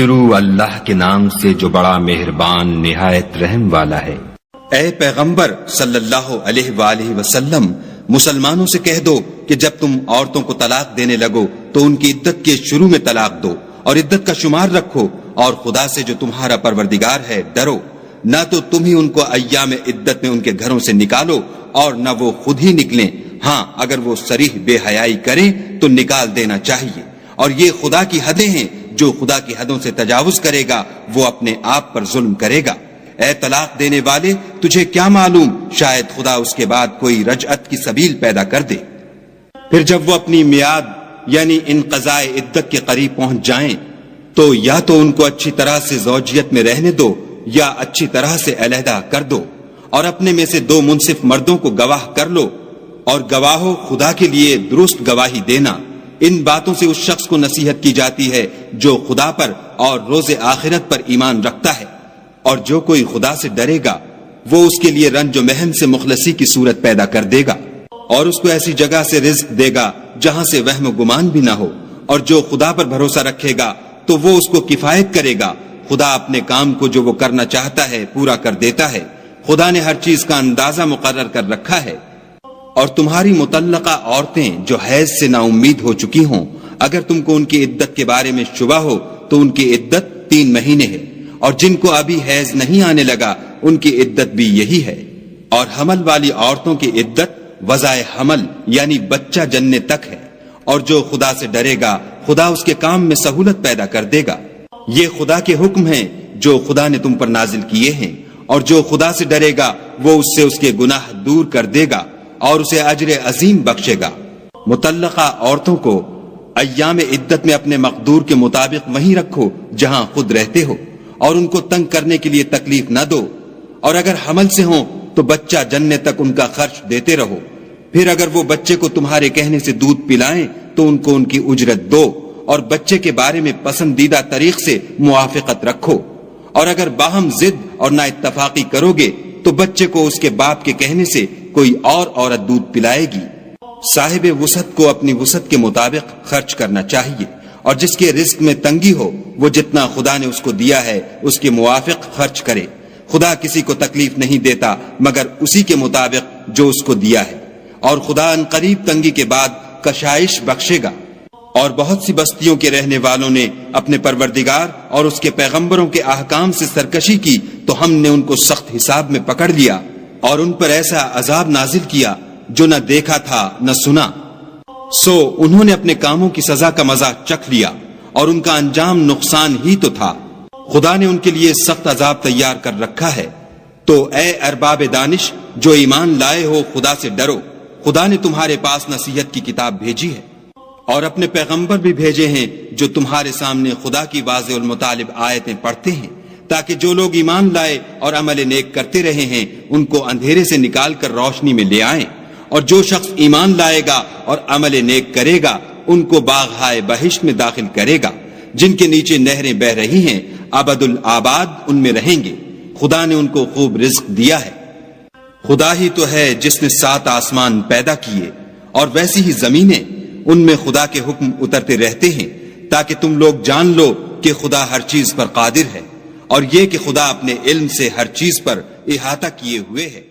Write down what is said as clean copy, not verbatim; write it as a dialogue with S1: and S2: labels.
S1: شروع اللہ کے نام سے جو بڑا مہربان نہایت رحم والا ہے۔
S2: اے پیغمبر صلی اللہ علیہ وآلہ وسلم، مسلمانوں سے کہہ دو کہ جب تم عورتوں کو طلاق دینے لگو تو ان کی عدت کے شروع میں طلاق دو اور عدت کا شمار رکھو، اور خدا سے جو تمہارا پروردگار ہے ڈرو۔ نہ تو تم ہی ان کو ایام عدت میں ان کے گھروں سے نکالو اور نہ وہ خود ہی نکلیں، ہاں اگر وہ صریح بے حیائی کریں تو نکال دینا چاہیے، اور یہ خدا کی حدیں ہیں، جو خدا کی حدوں سے تجاوز کرے گا وہ اپنے آپ پر ظلم کرے گا۔ اے طلاق دینے والے، تجھے کیا معلوم شاید خدا اس کے بعد کوئی رجعت کی سبیل پیدا کر دے۔ پھر جب وہ اپنی میعاد یعنی انقضاء عدت کے قریب پہنچ جائیں تو یا تو ان کو اچھی طرح سے زوجیت میں رہنے دو یا اچھی طرح سے علیحدہ کر دو، اور اپنے میں سے 2 منصف مردوں کو گواہ کر لو، اور گواہو خدا کے لیے درست گواہی دینا۔ ان باتوں سے اس شخص کو نصیحت کی جاتی ہے جو خدا پر اور روز آخرت پر ایمان رکھتا ہے، اور جو کوئی خدا سے ڈرے گا وہ اس کے لیے رنج و محن سے مخلصی کی صورت پیدا کر دے گا، اور اس کو ایسی جگہ سے رزق دے گا جہاں سے وہم و گمان بھی نہ ہو، اور جو خدا پر بھروسہ رکھے گا تو وہ اس کو کفایت کرے گا۔ خدا اپنے کام کو جو وہ کرنا چاہتا ہے پورا کر دیتا ہے، خدا نے ہر چیز کا اندازہ مقرر کر رکھا ہے۔ اور تمہاری مطلقہ عورتیں جو حیض سے نا امید ہو چکی ہوں، اگر تم کو ان کی عدت کے بارے میں شبہ ہو تو ان کی عدت 3 مہینے ہے، اور جن کو ابھی حیض نہیں آنے لگا ان کی عدت بھی یہی ہے۔ اور حمل والی عورتوں کی عدت وضع حمل یعنی بچہ جننے تک ہے، اور جو خدا سے ڈرے گا خدا اس کے کام میں سہولت پیدا کر دے گا۔ یہ خدا کے حکم ہیں جو خدا نے تم پر نازل کیے ہیں، اور جو خدا سے ڈرے گا وہ اس سے اس کے گناہ دور کر دے گا اور اسے اجر عظیم بخشے گا۔ مطلقہ عورتوں کو ایام عدت میں اپنے مقدور کے مطابق وہیں رکھو جہاں خود رہتے ہو، اور ان کو تنگ کرنے کے لیے تکلیف نہ دو، اور اگر حمل سے ہوں تو بچہ جننے تک ان کا خرچ دیتے رہو۔ پھر اگر وہ بچے کو تمہارے کہنے سے دودھ پلائیں تو ان کو ان کی اجرت دو، اور بچے کے بارے میں پسندیدہ طریق سے موافقت رکھو، اور اگر باہم ضد اور نا اتفاقی کرو گے تو بچے کو اس کے باپ کے کہنے سے کوئی اور عورت دودھ پلائے گی۔ صاحب وسعت کو اپنی وسعت کے مطابق خرچ کرنا چاہیے، اور جس کے رزق میں تنگی ہو وہ جتنا خدا نے اس کو دیا ہے اس کے موافق خرچ کرے۔ خدا کسی کو تکلیف نہیں دیتا مگر اسی کے مطابق جو اس کو دیا ہے، اور خدا ان قریب تنگی کے بعد کشائش بخشے گا۔ اور بہت سی بستیوں کے رہنے والوں نے اپنے پروردگار اور اس کے پیغمبروں کے احکام سے سرکشی کی تو ہم نے ان کو سخت حساب میں پکڑ لیا، اور ان پر ایسا عذاب نازل کیا جو نہ دیکھا تھا نہ سنا۔ سو انہوں نے اپنے کاموں کی سزا کا مزہ چکھ لیا، اور ان کا انجام نقصان ہی تو تھا۔ خدا نے ان کے لیے سخت عذاب تیار کر رکھا ہے۔ تو اے ارباب دانش جو ایمان لائے ہو، خدا سے ڈرو۔ خدا نے تمہارے پاس نصیحت کی کتاب بھیجی ہے، اور اپنے پیغمبر بھی بھیجے ہیں جو تمہارے سامنے خدا کی واضح المطالب آیتیں پڑھتے ہیں، تاکہ جو لوگ ایمان لائے اور عمل نیک کرتے رہے ہیں ان کو اندھیرے سے نکال کر روشنی میں لے آئیں، اور جو شخص ایمان لائے گا اور عمل نیک کرے گا ان کو باغہائے بہشت میں داخل کرے گا، جن کے نیچے نہریں بہ رہی ہیں، ابد الآباد ان میں رہیں گے۔ خدا نے ان کو خوب رزق دیا ہے۔ خدا ہی تو ہے جس نے 7 آسمان پیدا کیے، اور ویسی ہی زمینیں، ان میں خدا کے حکم اترتے رہتے ہیں تاکہ تم لوگ جان لو کہ خدا ہر چیز پر قادر ہے، اور یہ کہ خدا اپنے علم سے ہر چیز پر احاطہ کیے ہوئے ہے۔